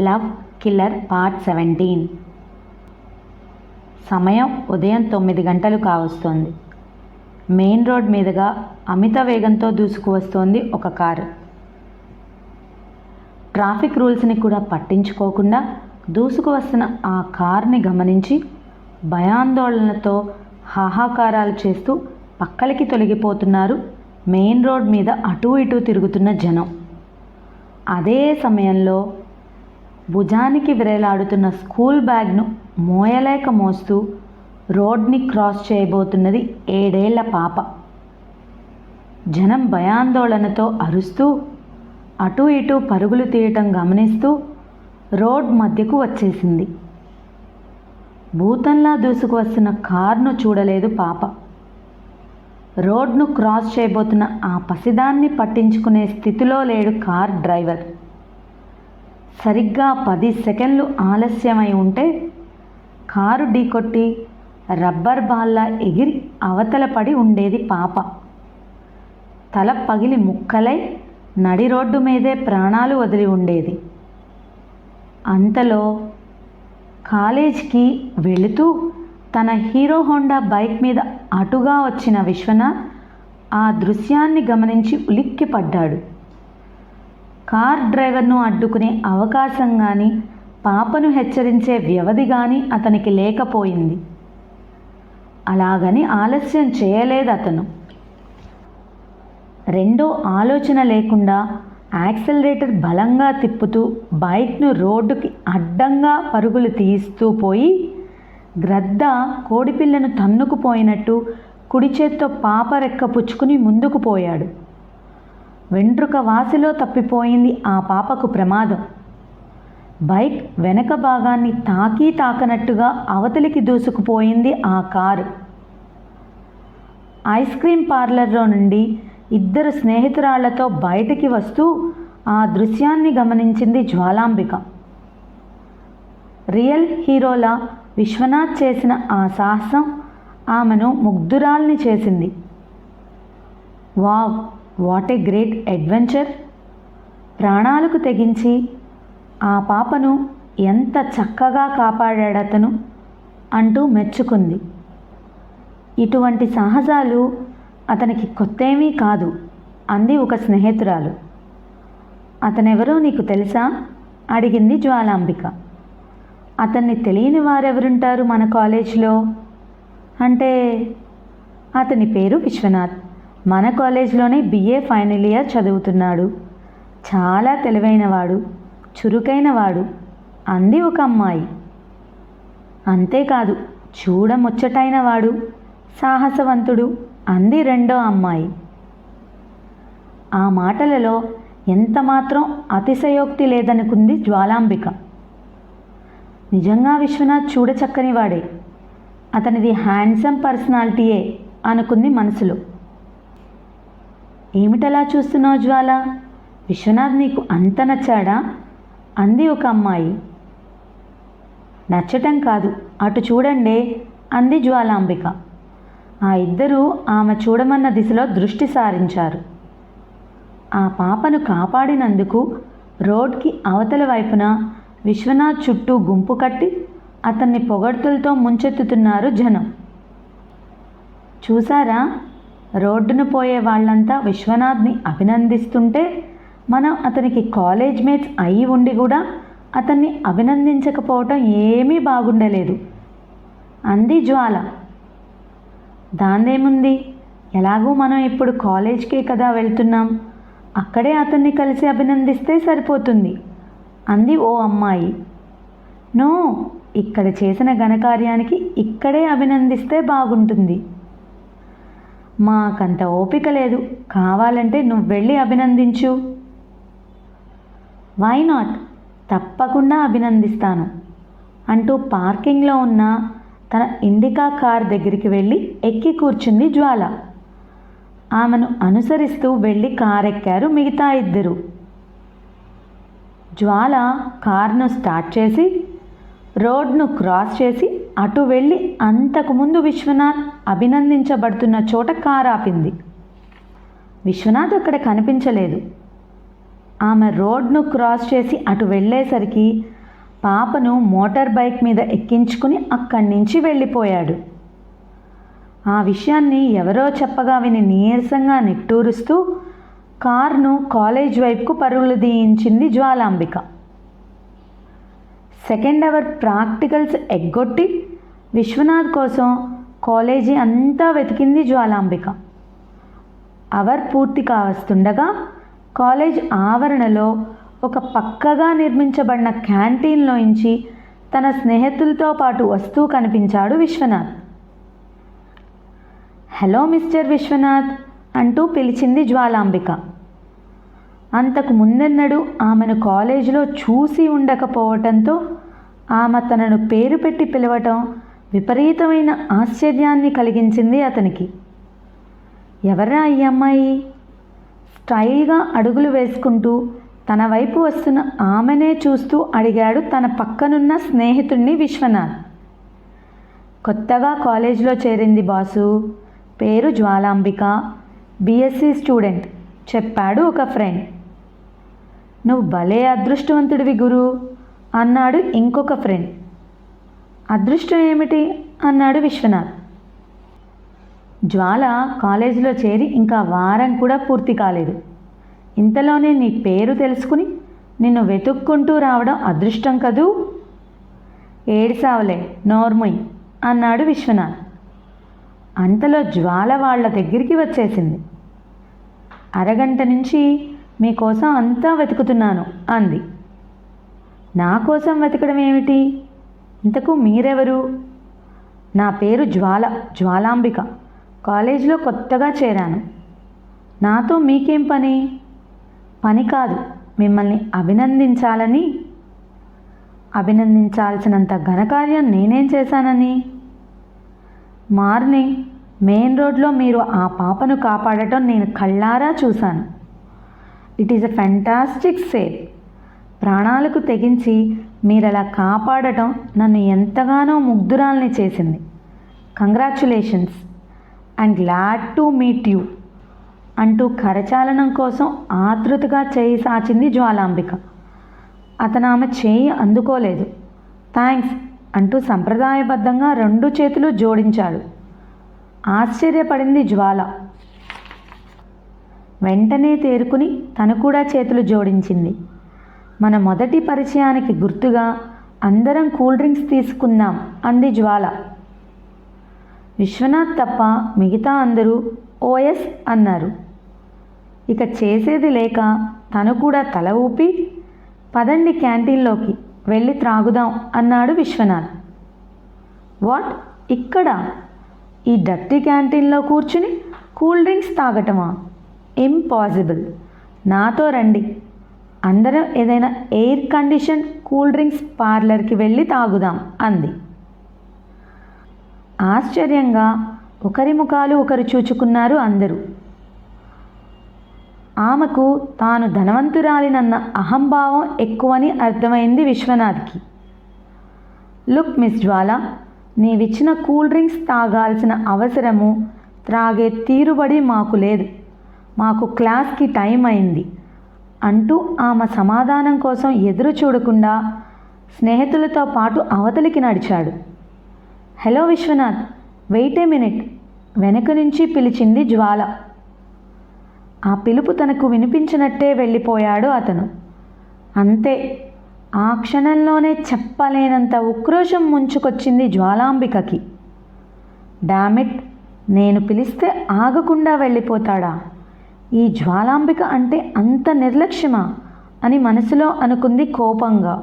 Love killer part 17. సమయం ఉదయం 9 గంటలు కావస్తోంది. మెయిన్ రోడ్ మీదుగా అమిత వేగంతో దూసుకువస్తోంది ఒక కారు. ట్రాఫిక్ రూల్స్ని కూడా పట్టించుకోకుండా దూసుకువస్తున్న ఆ కార్ని గమనించి భయాందోళనతో హాహాకారాలు చేస్తూ పక్కలకి తొలగిపోతున్నారు మెయిన్ రోడ్ మీద అటూ ఇటూ తిరుగుతున్న జనం. అదే సమయంలో భుజానికి విరేలాడుతున్న స్కూల్ బ్యాగ్ను మోయలేక మోస్తూ రోడ్ని క్రాస్ చేయబోతున్నది 7 ఏళ్ల పాప. జనం భయాందోళనతో అరుస్తూ అటూ ఇటూ పరుగులు తీయటం గమనిస్తూ రోడ్ మధ్యకు వచ్చేసింది. భూతంలా దూసుకువస్తున్న కార్ను చూడలేదు పాప. రోడ్ను క్రాస్ చేయబోతున్న ఆ పసిదాన్ని పట్టించుకునే స్థితిలో లేడు కార్ డ్రైవర్. సరిగ్గా 10 సెకండ్లు ఆలస్యమై ఉంటే కారు ఢీకొట్టి రబ్బర్ బాల్లా ఎగిరి అవతల పడి ఉండేది పాప. తల పగిలి ముక్కలై నడి రోడ్డు మీదే ప్రాణాలు వదిలి ఉండేది. అంతలో కాలేజ్కి వెళుతూ తన హీరో హోండా బైక్ మీద అటుగా వచ్చిన విశ్వనాథ్ ఆ దృశ్యాన్ని గమనించి ఉలిక్కిపడ్డాడు. కార్ డ్రైవర్ను అడ్డుకునే అవకాశం కానీ పాపను హెచ్చరించే వ్యవధి కానీ అతనికి లేకపోయింది. అలాగని ఆలస్యం చేయలేదు అతను. రెండో ఆలోచన లేకుండా యాక్సిలరేటర్ బలంగా తిప్పుతూ బైక్ను రోడ్డుకి అడ్డంగా పరుగులు తీస్తూ పోయి గ్రద్ద కోడిపిల్లను తన్నుకుపోయినట్టు కుడి చేత్తో పాప రెక్క పుచ్చుకుని ముందుకు పోయాడు. వెంట్రుక వాసిలో తప్పిపోయింది ఆ పాపకు ప్రమాదం. బైక్ వెనక భాగాన్ని తాకనట్టుగా అవతలికి దూసుకుపోయింది ఆ కారు. ఐస్ క్రీం పార్లర్లో నుండి 2 స్నేహితురాళ్లతో బయటికి వస్తూ ఆ దృశ్యాన్ని గమనించింది జ్వాలాంబిక. రియల్ హీరోలా విశ్వనాథ్ చేసిన ఆ సాహసం ఆమెను ముగ్ధురాల్ని చేసింది. Wow, what a great adventure! ప్రాణాలకు తెగించి ఆ పాపను ఎంత చక్కగా కాపాడాడతను అంటూ మెచ్చుకుంది. ఇటువంటి సాహసాలు అతనికి కొత్తేమీ కాదు అంది ఒక స్నేహితురాలు. అతనెవరో నీకు తెలుసా అడిగింది జ్వాలాంబిక. అతన్ని తెలియని వారెవరుంటారు మన కాలేజీలో అంటే అతని పేరు విశ్వనాథ్. మన కాలేజీలోనే BA ఫైనల్ ఇయర్ చదువుతున్నాడు. చాలా తెలివైనవాడు, చురుకైనవాడు అంది ఒక అమ్మాయి. అంతేకాదు, చూడముచ్చటైనవాడు, సాహసవంతుడు అంది రెండో అమ్మాయి. ఆ మాటలలో ఎంతమాత్రం అతిశయోక్తి లేదనుకుంది జ్వాలాంబిక. నిజంగా విశ్వనాథ్ చూడచక్కనివాడే, అతనిది హ్యాండ్సమ్ పర్సనాలిటీయే అనుకుంది మనసులో. ఏమిటలా చూస్తున్నావు జ్వాల? విశ్వనాథ్ నీకు అంత నచ్చాడా అంది ఒక అమ్మాయి. నచ్చటం కాదు, అటు చూడండే అంది జ్వాలాంబిక. ఆ ఇద్దరూ ఆమె చూడమన్న దిశలో దృష్టి సారించారు. ఆ పాపను కాపాడినందుకు రోడ్కి అవతల వైపున విశ్వనాథ్ చుట్టూ గుంపు కట్టి అతన్ని పొగడ్తలతో ముంచెత్తుతున్నారు జనం. చూసారా, రోడ్డును పోయే వాళ్ళంతా విశ్వనాథ్ని అభినందిస్తుంటే మనం అతనికి కాలేజ్ మేట్స్ అయి ఉండి కూడా అతన్ని అభినందించకపోవటం ఏమీ బాగుండలేదు అంది జ్వాల. దాందేముంది, ఎలాగూ మనం ఇప్పుడు కాలేజ్కే కదా వెళ్తున్నాం, అక్కడే అతన్ని కలిసి అభినందిస్తే సరిపోతుంది అంది ఓ అమ్మాయి. నో, ఇక్కడ చేసిన ఘనకార్యానికి ఇక్కడే అభినందిస్తే బాగుంటుంది. మాకంత ఓపిక లేదు, కావాలంటే నువ్వు వెళ్ళి అభినందించు. వై నాట్, తప్పకుండా అభినందిస్తాను అంటూ పార్కింగ్లో ఉన్న తన ఇండికా కార్ దగ్గరికి వెళ్ళి ఎక్కి కూర్చుంది జ్వాల. ఆమెను అనుసరిస్తూ వెళ్ళి కారెక్కారు మిగతా ఇద్దరు. జ్వాల కార్ను స్టార్ట్ చేసి రోడ్ను క్రాస్ చేసి అటు వెళ్ళి అంతకుముందు విశ్వనాథ్ అభినందించబడుతున్న చోట కారు ఆపింది. విశ్వనాథ్ అక్కడ కనిపించలేదు. ఆమె రోడ్ను క్రాస్ చేసి అటు వెళ్ళేసరికి పాపను మోటార్ బైక్ మీద ఎక్కించుకుని అక్కడి నుంచి వెళ్ళిపోయాడు. ఆ విషయాన్ని ఎవరో చెప్పగా విని నీరసంగా నిట్టూరుస్తూ కారును కాలేజ్ వైపుకు పరుగులు తీయించింది జ్వాలాంబిక. సెకండ్ అవర్ ప్రాక్టికల్స్ ఎగ్గొట్టి విశ్వనాథ్ కోసం కాలేజీ అంతా వెతికింది జ్వాలాంబిక. అవర్ పూర్తి కావస్తుండగా కాలేజ్ ఆవరణలో ఒక పక్కగా నిర్మించబడిన క్యాంటీన్లోంచి తన స్నేహితులతో పాటు వస్తూ కనిపించాడు విశ్వనాథ్. హలో మిస్టర్ విశ్వనాథ్ అంటూ పిలిచింది జ్వాలాంబిక. అంతకు ముందెన్నడూ ఆమెను కాలేజీలో చూసి ఉండకపోవటంతో ఆమె తనను పేరు పెట్టి పిలవటం విపరీతమైన ఆశ్చర్యాన్ని కలిగించింది అతనికి. ఎవరా ఈ అమ్మాయి? స్టైల్గా అడుగులు వేసుకుంటూ తన వైపు వస్తున్న ఆమెనే చూస్తూ అడిగాడు తన పక్కనున్న స్నేహితుడిని విశ్వనాథ్. కొత్తగా కాలేజీలో చేరింది బాసు, పేరు జ్వాలాంబిక, బీఎస్సీ స్టూడెంట్ చెప్పాడు ఒక ఫ్రెండ్. నువ్వు భలే అదృష్టవంతుడివి గురు అన్నాడు ఇంకొక ఫ్రెండ్. అదృష్టం ఏమిటి అన్నాడు విశ్వనాథ్. జ్వాల కాలేజీలో చేరి ఇంకా వారం కూడా పూర్తి కాలేదు. ఇంతలోనే నీ పేరు తెలుసుకుని నిన్ను వెతుక్కుంటూ రావడం అదృష్టం కదూ. ఏడిసావులే నోర్ముయ్ అన్నాడు విశ్వనాథ్. అంతలో జ్వాల వాళ్ళ దగ్గరికి వచ్చేసింది. అరగంట నుంచి మీకోసం అంతా వెతుకుతున్నాను అంది. నా కోసం వెతకడం ఏమిటి? ఇంతకు మీరెవరు? నా పేరు జ్వాలాంబిక, కాలేజీలో కొత్తగా చేరాను. నాతో మీకేం పని? పని కాదు, మిమ్మల్ని అభినందించాలని. అభినందించాల్సినంత ఘనకార్యం నేనేం చేశానని? మార్నింగ్ మెయిన్ రోడ్లో మీరు ఆ పాపను కాపాడటం నేను కళ్ళారా చూశాను. It is a fantastic save. ప్రాణాలకు తెగించి మీరలా కాపాడటం నన్ను ఎంతగానో ముగ్ధురాల్ని చేసింది. Congratulations and glad to meet you అంటూ కరచాలనం కోసం ఆతృతగా చేయి సాచింది జ్వాలాంబిక. అతను ఆమె చేయి అందుకోలేదు. థ్యాంక్స్ అంటూ సంప్రదాయబద్ధంగా 2 చేతులు జోడించాడు. ఆశ్చర్యపడింది జ్వాల. వెంటనే తేరుకుని తను కూడా చేతులు జోడించింది. మన మొదటి పరిచయానికి గుర్తుగా అందరం కూల్ డ్రింక్స్ తీసుకుందాం అంది జ్వాల. విశ్వనాథ్ తప్ప మిగతా అందరూ ఓఎస్ అన్నారు. ఇక చేసేది లేక తను కూడా తల ఊపి పదండి క్యాంటీన్లోకి వెళ్ళి త్రాగుదాం అన్నాడు విశ్వనాథ్. వాట్, ఇక్కడ ఈ డర్టీ క్యాంటీన్లో కూర్చుని కూల్ డ్రింక్స్ తాగటమా? ఇంపాసిబుల్. నాతో రండి, అందరం ఏదైనా ఎయిర్ కండిషన్ కూల్ డ్రింక్స్ పార్లర్కి వెళ్ళి తాగుదాం అంది. ఆశ్చర్యంగా ఒకరి ముఖాలు ఒకరు చూచుకున్నారు అందరూ. ఆమెకు తాను ధనవంతురాలినన్న అహంభావం ఎక్కువని అర్థమైంది విశ్వనాథ్కి. లుక్ మిస్ జ్వాల, నీవిచ్చిన కూల్ డ్రింక్స్ తాగాల్సిన అవసరము, త్రాగే తీరుబడి మాకు లేదు. మాకు క్లాస్కి టైం అయింది అంటూ ఆమె సమాధానం కోసం ఎదురు చూడకుండా స్నేహితులతో పాటు అవతలికి నడిచాడు. Hello Vishwanath, wait a minute వెనక నుంచి పిలిచింది జ్వాల. ఆ పిలుపు తనకు వినిపించినట్టే వెళ్ళిపోయాడు అతను. అంతే, ఆ క్షణంలోనే చెప్పలేనంత ఉక్రోషం ముంచుకొచ్చింది జ్వాలాంబికకి. డామిట్, నేను పిలిస్తే ఆగకుండా వెళ్ళిపోతాడా? ఈ జ్వాలాంబిక అంటే అంత నిర్లక్ష్యమా అని మనసులో అనుకుంది కోపంగా.